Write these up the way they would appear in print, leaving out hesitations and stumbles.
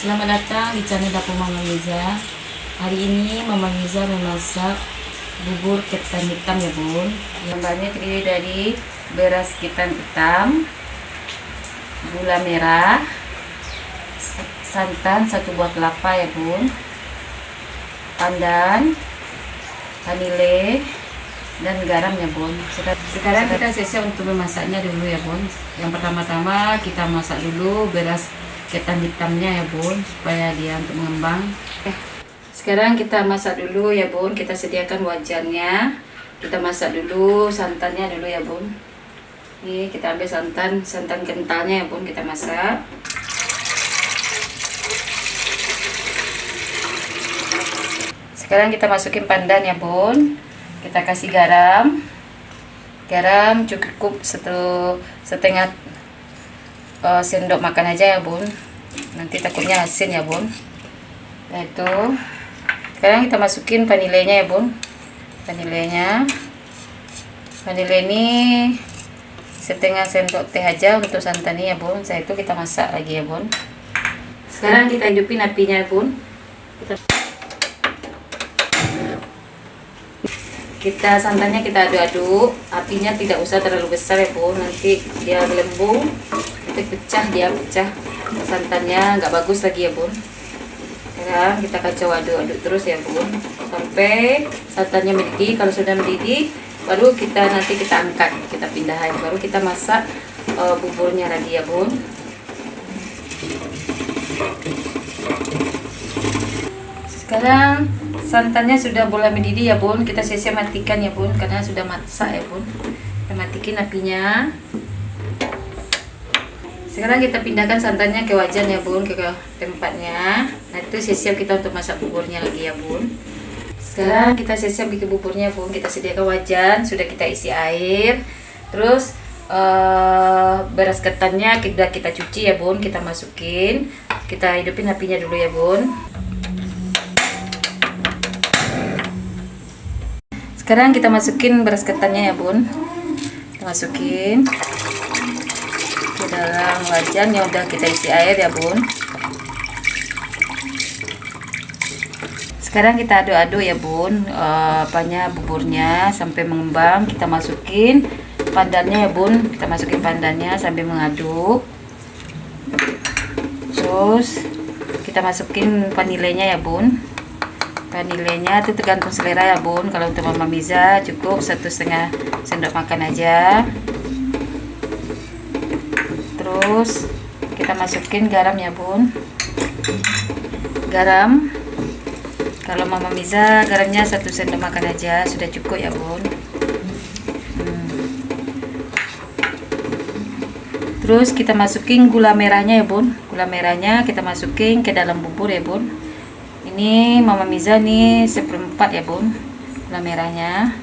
Selamat datang di channel Dapur Mama Liza. Hari ini Mama Liza memasak bubur ketan hitam ya bun. Bahannya terdiri dari beras ketan hitam, gula merah, santan 1 buah kelapa ya bun, pandan, vanile, dan garam ya bun. Sekarang kita selesai untuk memasaknya dulu ya bun. Yang pertama-tama kita masak dulu beras ketan hitamnya ya bun, supaya dia untuk mengembang. Sekarang kita masak dulu ya bun. Kita sediakan wajannya, kita masak dulu santannya dulu ya bun. Ini kita ambil santan kentalnya ya bun, kita masak. Sekarang kita masukin pandan ya bun. Kita kasih garam cukup setengah sendok makan aja ya bun, nanti takutnya asin ya bun. Nah itu sekarang kita masukin vanilenya ya bun. Vanile ini setengah sendok teh aja untuk santannya ya bun. Setelah itu kita masak lagi ya bun. Sekarang kita hidupin apinya ya bun. Santannya kita aduk-aduk, apinya tidak usah terlalu besar ya bun, nanti dia gelembung, nanti pecah santannya nggak bagus lagi ya bun. Sekarang kita kacau aduk-aduk terus ya bun sampai santannya mendidih. Kalau sudah mendidih baru nanti kita angkat, kita pindahin, baru kita masak buburnya lagi ya bun. Sekarang santannya sudah mulai mendidih ya bun, kita siap-siap matikan ya bun, karena sudah masak ya bun. Kita matikan apinya. Sekarang kita pindahkan santannya ke wajan ya bun, ke tempatnya. Nah itu siap-siap kita untuk masak buburnya lagi ya bun. Sekarang kita siap-siap bikin buburnya bun. Kita sediakan wajan, sudah kita isi air. Terus beras ketannya kita cuci ya bun, kita masukin. Kita hidupin apinya dulu ya bun. Sekarang kita masukin beras ketannya ya bun. Kita masukin ke dalam wajan yang udah kita isi air ya bun. Sekarang kita aduk-aduk ya bun, buburnya sampai mengembang. Kita masukin pandannya ya bun. Kita masukin pandannya sampai mengaduk. Terus kita masukin vanilenya ya bun. Vanilenya itu tergantung selera ya bun. Kalau untuk Mama Liza cukup 1,5 sendok makan aja. Terus kita masukin garam ya bun. Garam, kalau Mama Liza garamnya 1 sendok makan aja sudah cukup ya bun. Terus kita masukin gula merahnya ya bun. Gula merahnya kita masukin ke dalam bubur ya bun. Ini Mama Liza nih 1/4 ya bun gula merahnya.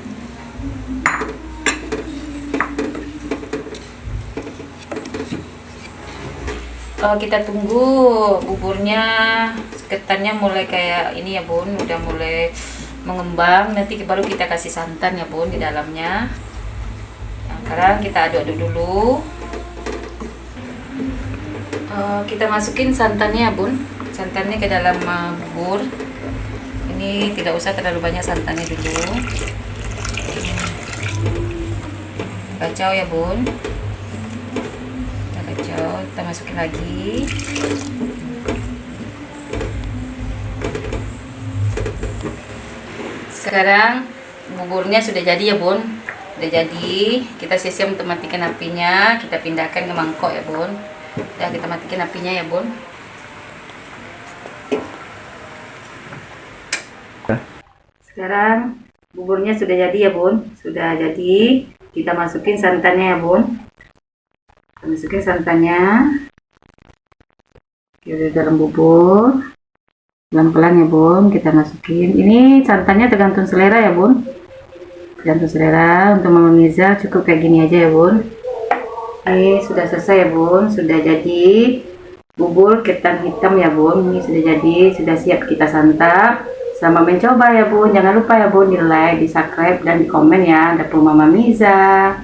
Kita tunggu buburnya ketannya mulai kayak ini ya bun, udah mulai mengembang. Nanti baru kita kasih santan ya bun di dalamnya. Nah, sekarang kita aduk-aduk dulu. Kita masukin santannya ya bun, santannya ke dalam bubur. Ini tidak usah terlalu banyak santannya dulu. Kacau ya bun, kita kacau, kita masukin lagi. Sekarang buburnya sudah jadi ya bun, udah jadi. Kita siap-siap untuk matikan apinya, kita pindahkan ke mangkok ya bun. Udah kita matikan apinya ya bun. Sekarang buburnya sudah jadi ya bun, sudah jadi. Kita masukin santannya ya bun. Kita masukin santannya ke dalam bubur, pelan-pelan ya bun. Kita masukin. Ini santannya tergantung selera ya bun, tergantung selera. Untuk Mama Liza cukup kayak gini aja ya bun. Oke, sudah selesai ya bun, sudah jadi bubur ketan hitam ya bun. Ini sudah jadi, sudah siap kita santap. Selamat mencoba ya bun. Jangan lupa ya bun di like, di subscribe, dan di komen ya Dapur Mama Liza.